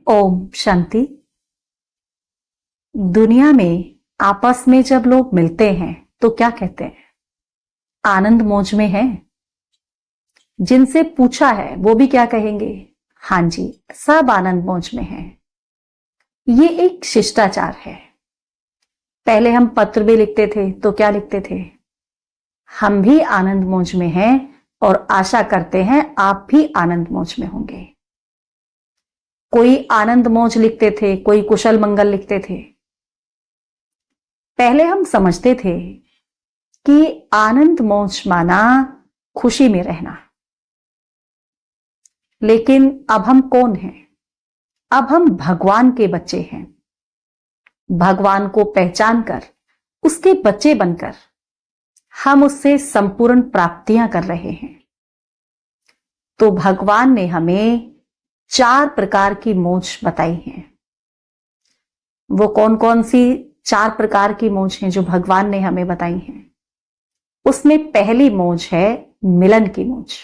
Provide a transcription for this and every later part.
ओम शांति। दुनिया में आपस में जब लोग मिलते हैं तो क्या कहते हैं? आनंद मौज में हैं। जिनसे पूछा है वो भी क्या कहेंगे? हाँ जी, सब आनंद मौज में हैं। ये एक शिष्टाचार है। पहले हम पत्र भी लिखते थे तो क्या लिखते थे? हम भी आनंद मौज में हैं और आशा करते हैं आप भी आनंद मौज में होंगे। कोई आनंद मौज लिखते थे, कोई कुशल मंगल लिखते थे। पहले हम समझते थे कि आनंद मौज माना खुशी में रहना, लेकिन अब हम कौन हैं? अब हम भगवान के बच्चे हैं। भगवान को पहचान कर, उसके बच्चे बनकर हम उससे संपूर्ण प्राप्तियां कर रहे हैं। तो भगवान ने हमें 4 प्रकार की मौज बताई हैं। वो कौन कौन सी 4 प्रकार की मौज हैं जो भगवान ने हमें बताई हैं? उसमें पहली मौज है मिलन की मौज।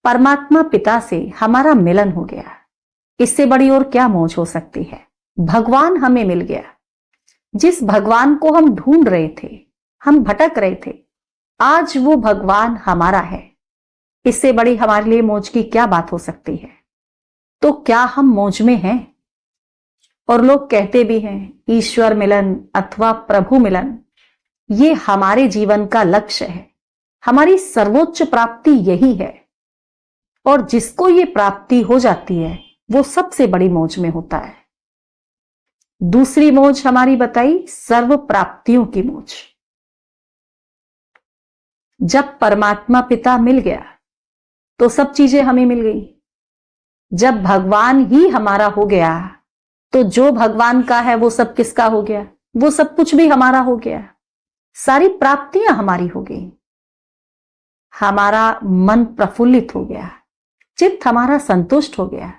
परमात्मा पिता से हमारा मिलन हो गया। इससे बड़ी और क्या मौज हो सकती है? भगवान हमें मिल गया। जिस भगवान को हम ढूंढ रहे थे, हम भटक रहे थे, आज वो भगवान हमारा है। इससे बड़ी हमारे लिए मौज की क्या बात हो सकती है? तो क्या हम मौज में हैं? और लोग कहते भी हैं ईश्वर मिलन अथवा प्रभु मिलन, ये हमारे जीवन का लक्ष्य है, हमारी सर्वोच्च प्राप्ति यही है। और जिसको ये प्राप्ति हो जाती है वो सबसे बड़ी मौज में होता है। दूसरी मौज हमारी बताई सर्व प्राप्तियों की मौज। जब परमात्मा पिता मिल गया तो सब चीजें हमें मिल गई। जब भगवान ही हमारा हो गया तो जो भगवान का है वो सब किसका हो गया? वो सब कुछ भी हमारा हो गया। सारी प्राप्तियां हमारी हो गई। हमारा मन प्रफुल्लित हो गया, चित्त हमारा संतुष्ट हो गया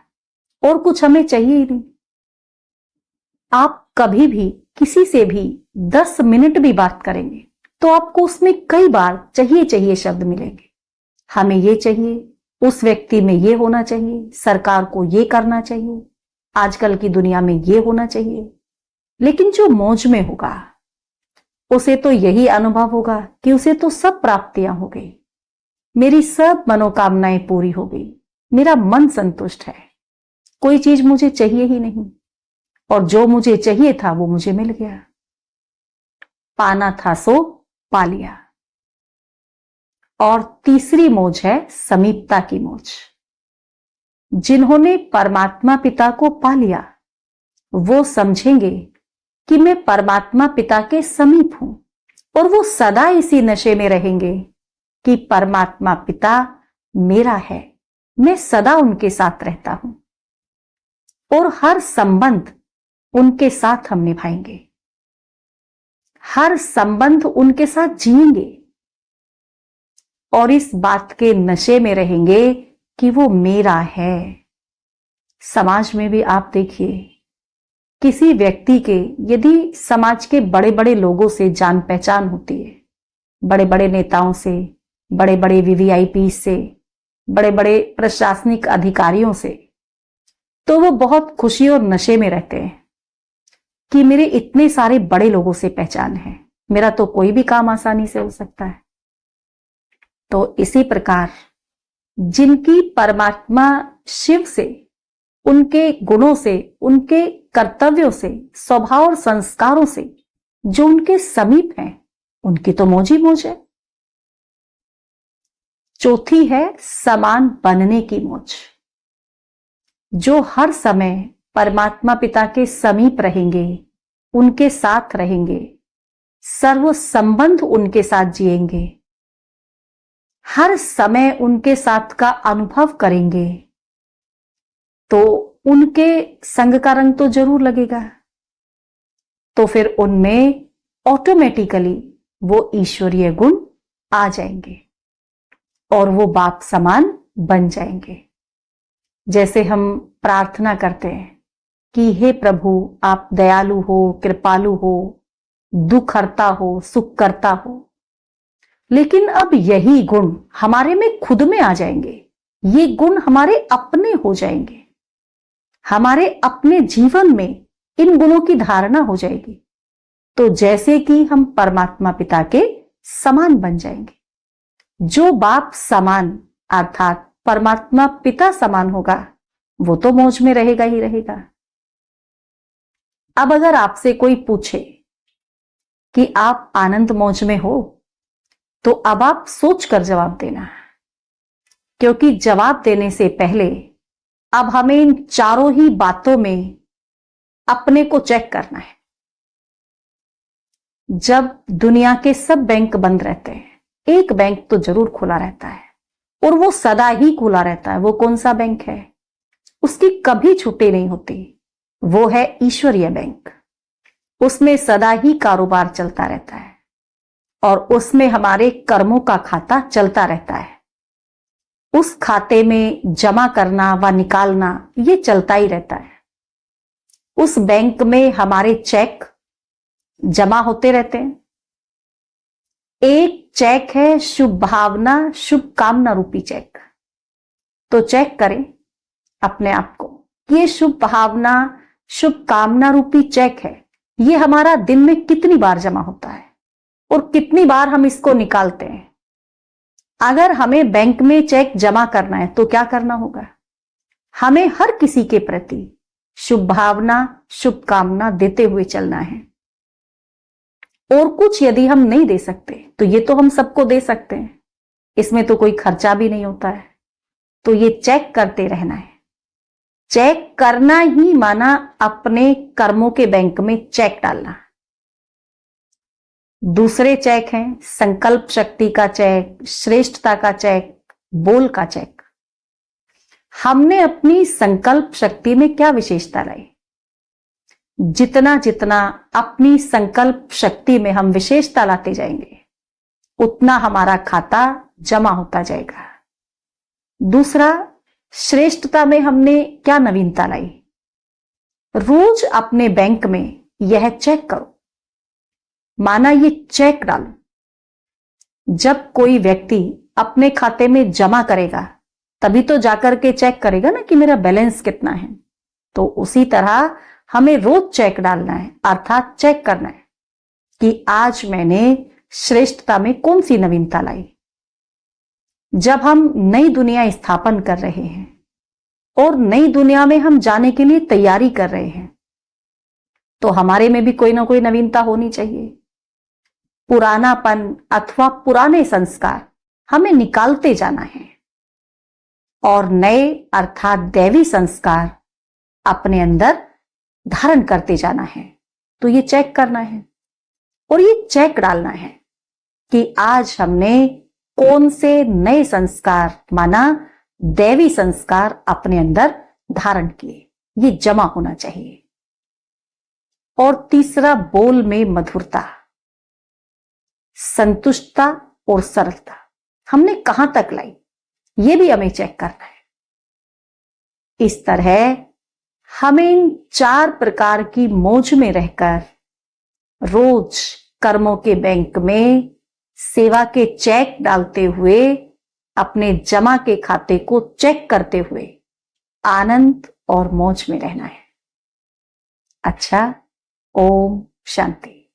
और कुछ हमें चाहिए ही नहीं। आप कभी भी किसी से भी 10 मिनट भी बात करेंगे तो आपको उसमें कई बार चाहिए चाहिए शब्द मिलेंगे। हमें ये चाहिए, उस व्यक्ति में ये होना चाहिए, सरकार को ये करना चाहिए, आजकल की दुनिया में ये होना चाहिए। लेकिन जो मौज में होगा उसे तो यही अनुभव होगा कि उसे तो सब प्राप्तियां हो गई, मेरी सब मनोकामनाएं पूरी हो गई, मेरा मन संतुष्ट है, कोई चीज मुझे चाहिए ही नहीं, और जो मुझे चाहिए था वो मुझे मिल गया। पाना था सो पा लिया। और तीसरी मौज है समीपता की मौज। जिन्होंने परमात्मा पिता को पा लिया वो समझेंगे कि मैं परमात्मा पिता के समीप हूं, और वो सदा इसी नशे में रहेंगे कि परमात्मा पिता मेरा है, मैं सदा उनके साथ रहता हूं और हर संबंध उनके साथ हम निभाएंगे, हर संबंध उनके साथ जिएंगे और इस बात के नशे में रहेंगे कि वो मेरा है। समाज में भी आप देखिए, किसी व्यक्ति के यदि समाज के बड़े बड़े लोगों से जान पहचान होती है, बड़े बड़े नेताओं से, बड़े बड़े वीवीआईपी से, बड़े बड़े प्रशासनिक अधिकारियों से, तो वो बहुत खुशी और नशे में रहते हैं कि मेरे इतने सारे बड़े लोगों से पहचान है, मेरा तो कोई भी काम आसानी से हो सकता है। तो इसी प्रकार जिनकी परमात्मा शिव से, उनके गुणों से, उनके कर्तव्यों से, स्वभाव और संस्कारों से जो उनके समीप हैं, उनकी तो मौज ही मौज है। चौथी है समान बनने की मौज। जो हर समय परमात्मा पिता के समीप रहेंगे, उनके साथ रहेंगे, सर्व संबंध उनके साथ जिएंगे, हर समय उनके साथ का अनुभव करेंगे, तो उनके संग का रंग तो जरूर लगेगा। तो फिर उनमें ऑटोमेटिकली वो ईश्वरीय गुण आ जाएंगे और वो बाप समान बन जाएंगे। जैसे हम प्रार्थना करते हैं कि हे प्रभु आप दयालु हो, कृपालु हो, दुख हरता हो, सुख करता हो, लेकिन अब यही गुण हमारे में खुद में आ जाएंगे, ये गुण हमारे अपने हो जाएंगे। हमारे अपने जीवन में इन गुणों की धारणा हो जाएगी, तो जैसे कि हम परमात्मा पिता के समान बन जाएंगे। जो बाप समान अर्थात परमात्मा पिता समान होगा वो तो मौज में रहेगा ही रहेगा। अब अगर आपसे कोई पूछे कि आप आनंद मौज में हो, तो अब आप सोचकर जवाब देना, क्योंकि जवाब देने से पहले अब हमें इन चारों ही बातों में अपने को चेक करना है। जब दुनिया के सब बैंक बंद रहते हैं, एक बैंक तो जरूर खुला रहता है, और वो सदा ही खुला रहता है। वो कौन सा बैंक है? उसकी कभी छुट्टी नहीं होती। वो है ईश्वरीय बैंक। उसमें सदा ही कारोबार चलता रहता है और उसमें हमारे कर्मों का खाता चलता रहता है। उस खाते में जमा करना व निकालना ये चलता ही रहता है। उस बैंक में हमारे चेक जमा होते रहते हैं। एक चेक है शुभ भावना शुभकामना रूपी चेक। तो चेक करें अपने आप को, ये शुभ भावना शुभकामना रूपी चेक है, ये हमारा दिन में कितनी बार जमा होता है और कितनी बार हम इसको निकालते हैं। अगर हमें बैंक में चेक जमा करना है तो क्या करना होगा? हमें हर किसी के प्रति शुभ भावना शुभकामना देते हुए चलना है। और कुछ यदि हम नहीं दे सकते तो ये तो हम सबको दे सकते हैं, इसमें तो कोई खर्चा भी नहीं होता है। तो ये चेक करते रहना है। चेक करना ही माना अपने कर्मों के बैंक में चेक डालना। दूसरे चेक हैं संकल्प शक्ति का चेक, श्रेष्ठता का चेक, बोल का चेक। हमने अपनी संकल्प शक्ति में क्या विशेषता लाई? जितना जितना अपनी संकल्प शक्ति में हम विशेषता लाते जाएंगे, उतना हमारा खाता जमा होता जाएगा। दूसरा, श्रेष्ठता में हमने क्या नवीनता लाई? रोज अपने बैंक में यह चेक करो, माना ये चेक डालो। जब कोई व्यक्ति अपने खाते में जमा करेगा तभी तो जाकर के चेक करेगा ना कि मेरा बैलेंस कितना है। तो उसी तरह हमें रोज चेक डालना है, अर्थात चेक करना है कि आज मैंने श्रेष्ठता में कौन सी नवीनता लाई। जब हम नई दुनिया स्थापन कर रहे हैं और नई दुनिया में हम जाने के लिए तैयारी कर रहे हैं, तो हमारे में भी कोई ना कोई नवीनता होनी चाहिए। पुरानापन अथवा पुराने संस्कार हमें निकालते जाना है और नए अर्थात दैवी संस्कार अपने अंदर धारण करते जाना है। तो ये चेक करना है और ये चेक डालना है कि आज हमने कौन से नए संस्कार माना दैवी संस्कार अपने अंदर धारण किए, ये जमा होना चाहिए। और तीसरा, बोल में मधुरता, संतुष्टता और सरलता हमने कहां तक लाई, ये भी हमें चेक करना है। इस तरह हमें इन 4 प्रकार की मौज में रहकर रोज कर्मों के बैंक में सेवा के चेक डालते हुए, अपने जमा के खाते को चेक करते हुए आनंद और मौज में रहना है। अच्छा, ओम शांति।